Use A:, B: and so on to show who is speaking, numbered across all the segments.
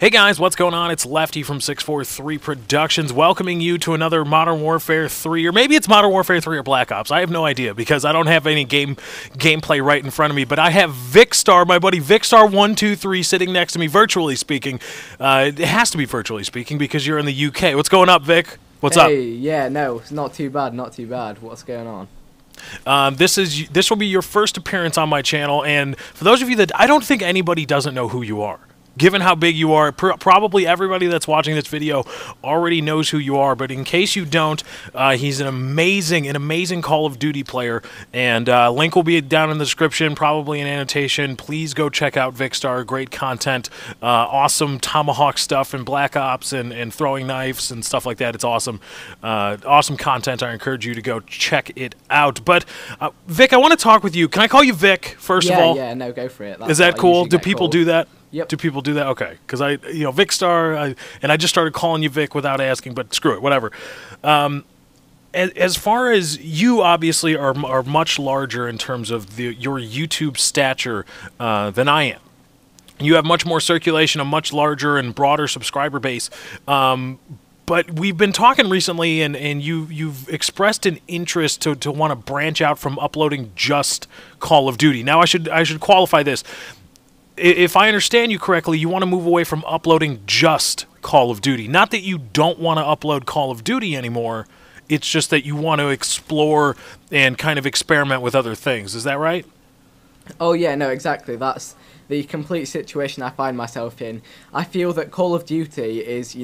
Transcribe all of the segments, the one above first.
A: Hey guys, what's going on? It's Lefty from 643 Productions welcoming you to another Modern Warfare 3, or maybe it's Modern Warfare 3 or Black Ops. I have no idea because I don't have any gameplay right in front of me, but I have Vikkstar, my buddy Vikkstar123 sitting next to me, virtually speaking. It has to be virtually speaking because you're in the UK. What's going up, Vic? What's up?
B: Hey, yeah, no, it's not too bad, not too bad. What's going on?
A: This will be your first appearance on my channel, and for those of you that I don't think anybody doesn't know who you are. Given how big you are, probably everybody that's watching this video already knows who you are, but in case you don't, he's an amazing Call of Duty player, and link will be down in the description, probably an annotation. Please go check out Vikkstar, great content, awesome Tomahawk stuff and Black Ops and throwing knives and stuff like that. It's awesome. Awesome content. I encourage you to go check it out. But, Vic, I want to talk with you. Can I call you Vic, first of all?
B: Yeah, no, go for it.
A: Is that cool? Do people do that?
B: Yep.
A: Do people do that? Okay, because Vikkstar, and I just started calling you Vic without asking, but screw it, whatever. As far as you obviously are much larger in terms of your YouTube stature than I am. You have much more circulation, a much larger and broader subscriber base. But we've been talking recently, and you've expressed an interest to want to branch out from uploading just Call of Duty. Now, I should qualify this. If I understand you correctly, you want to move away from uploading just Call of Duty. Not that you don't want to upload Call of Duty anymore, it's just that you want to explore and kind of experiment with other things. Is that right?
B: Oh yeah, no, exactly. That's the complete situation I find myself in. I feel that Call of Duty is,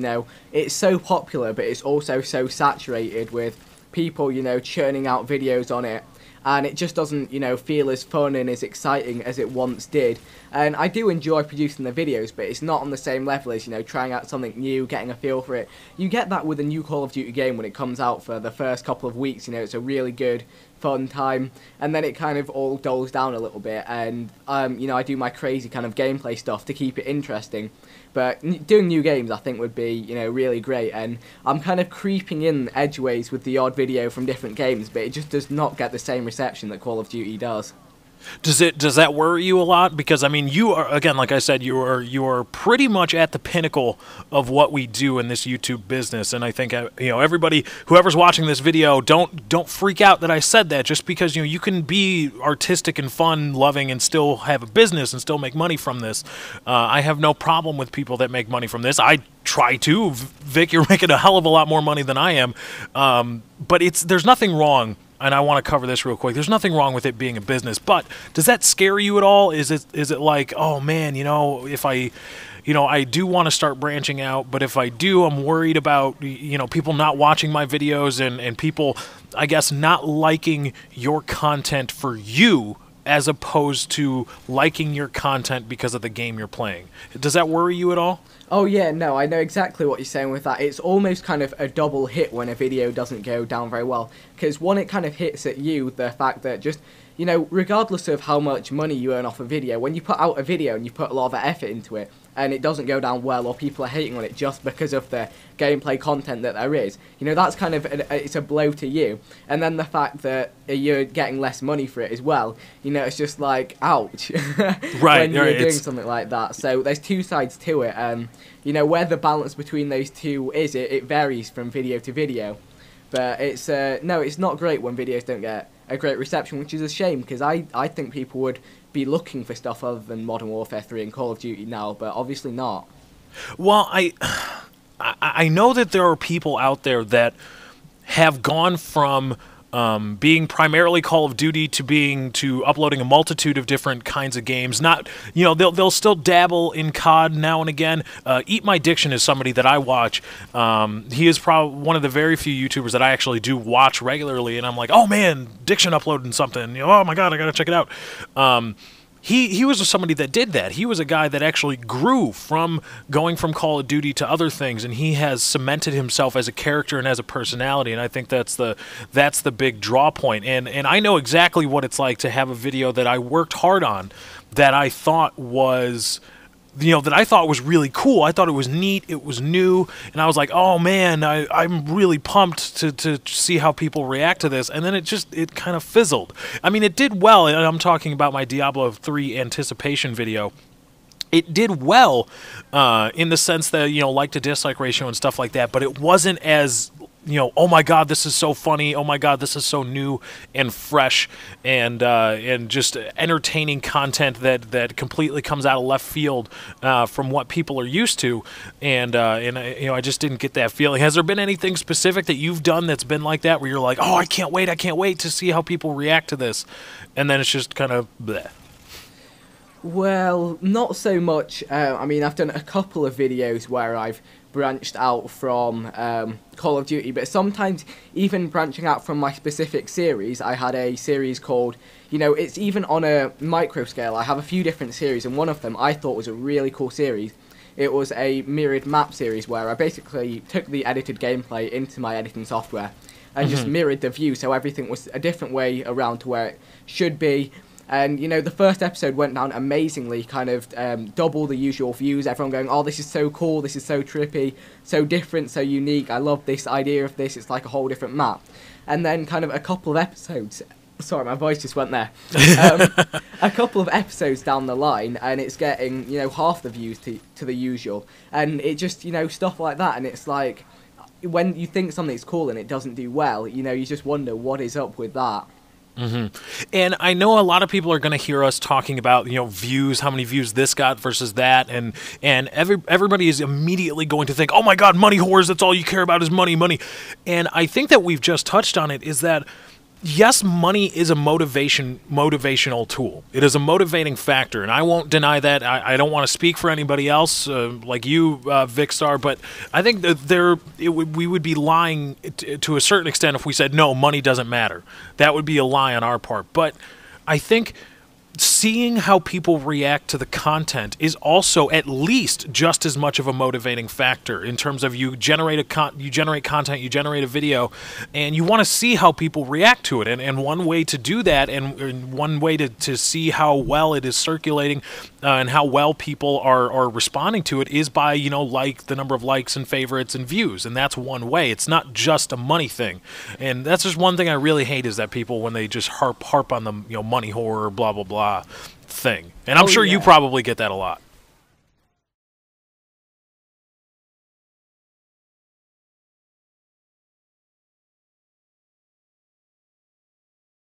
B: it's so popular, but it's also so saturated with people, churning out videos on it. And it just doesn't, feel as fun and as exciting as it once did. And I do enjoy producing the videos, but it's not on the same level as, trying out something new, getting a feel for it. You get that with a new Call of Duty game when it comes out for the first couple of weeks, it's a really good, fun time. And then it kind of all dulls down a little bit. And, I do my crazy kind of gameplay stuff to keep it interesting. But doing new games, I think, would be, really great. And I'm kind of creeping in edgeways with the odd video from different games, but it just does not get the same reception that Call of Duty does.
A: Does that worry you a lot? Because I mean, you are, again, like I said, you are pretty much at the pinnacle of what we do in this YouTube business, and I think everybody, whoever's watching this video, don't freak out that I said that. Just because you can be artistic and fun loving and still have a business and still make money from this. I have no problem with people that make money from this. I try to. Vic, you're making a hell of a lot more money than I am, but there's nothing wrong. And I want to cover this real quick. There's nothing wrong with it being a business, but does that scare you at all? Is it like, oh man, if I do want to start branching out, but if I do, I'm worried about, people not watching my videos and people, I guess, not liking your content for you as opposed to liking your content because of the game you're playing. Does that worry you at all?
B: Oh yeah, no, I know exactly what you're saying with that. It's almost kind of a double hit when a video doesn't go down very well. Because one, it kind of hits at you the fact that just, regardless of how much money you earn off a video, when you put out a video and you put a lot of effort into it, and it doesn't go down well, or people are hating on it just because of the gameplay content that there is, that's kind of, it's a blow to you. And then the fact that you're getting less money for it as well, it's just like, ouch,
A: right,
B: when you're doing something like that. So there's two sides to it, and, where the balance between those two is, it varies from video to video. But it's, no, it's not great when videos don't get a great reception, which is a shame, because I think people would be looking for stuff other than Modern Warfare 3 and Call of Duty now, but obviously not.
A: Well, I know that there are people out there that have gone from being primarily Call of Duty to uploading a multitude of different kinds of games. Not, they'll still dabble in COD now and again. Eat My Diction is somebody that I watch. He is probably one of the very few YouTubers that I actually do watch regularly, and I'm like, oh man, Diction uploading something. Oh my god, I gotta check it out. He was somebody that did that. He was a guy that actually grew from going from Call of Duty to other things, and he has cemented himself as a character and as a personality, and I think that's the big draw point. And I know exactly what it's like to have a video that I worked hard on, that I thought was really cool. I thought it was neat, it was new, and I was like, oh man, I'm really pumped to see how people react to this, and then it kind of fizzled. I mean, it did well, and I'm talking about my Diablo 3 anticipation video. it did well in the sense that, like to dislike ratio and stuff like that, but it wasn't as, oh my God, this is so funny. Oh my God, this is so new and fresh and just entertaining content that completely comes out of left field from what people are used to. And I just didn't get that feeling. Has there been anything specific that you've done that's been like that, where you're like, oh, I can't wait to see how people react to this, and then it's just kind of bleh?
B: Well, not so much. I mean, I've done a couple of videos where I've branched out from Call of Duty, but sometimes even branching out from my specific series. I had a series called, it's even on a micro scale. I have a few different series, and one of them I thought was a really cool series. It was a mirrored map series where I basically took the edited gameplay into my editing software and just mirrored the view, so everything was a different way around to where it should be. And, the first episode went down amazingly, kind of double the usual views. Everyone going, oh, this is so cool, this is so trippy, so different, so unique. I love this idea of this. It's like a whole different map. And then kind of a couple of episodes... Sorry, my voice just went there. A couple of episodes down the line, and it's getting, half the views to the usual. And it just, stuff like that. And it's like, when you think something's cool and it doesn't do well, you just wonder what is up with that.
A: And I know a lot of people are going to hear us talking about, views, how many views this got versus that, and everybody is immediately going to think, oh my God, money whores, that's all you care about is money, money. And I think that we've just touched on it, is that yes, money is a motivational tool. It is a motivating factor, and I won't deny that. I don't want to speak for anybody else, like you, Vikkstar, but I think that we would be lying to a certain extent if we said, no, money doesn't matter. That would be a lie on our part. But I think seeing how people react to the content is also at least just as much of a motivating factor, in terms of you generate content, you generate a video, and you want to see how people react to it. And one way to do that, and one way to see how well it is circulating and how well people are responding to it, is by, like the number of likes and favorites and views. And that's one way. It's not just a money thing. And that's just one thing I really hate, is that people, when they just harp on the money whore, blah blah blah thing. And I'm sure you probably get that a lot.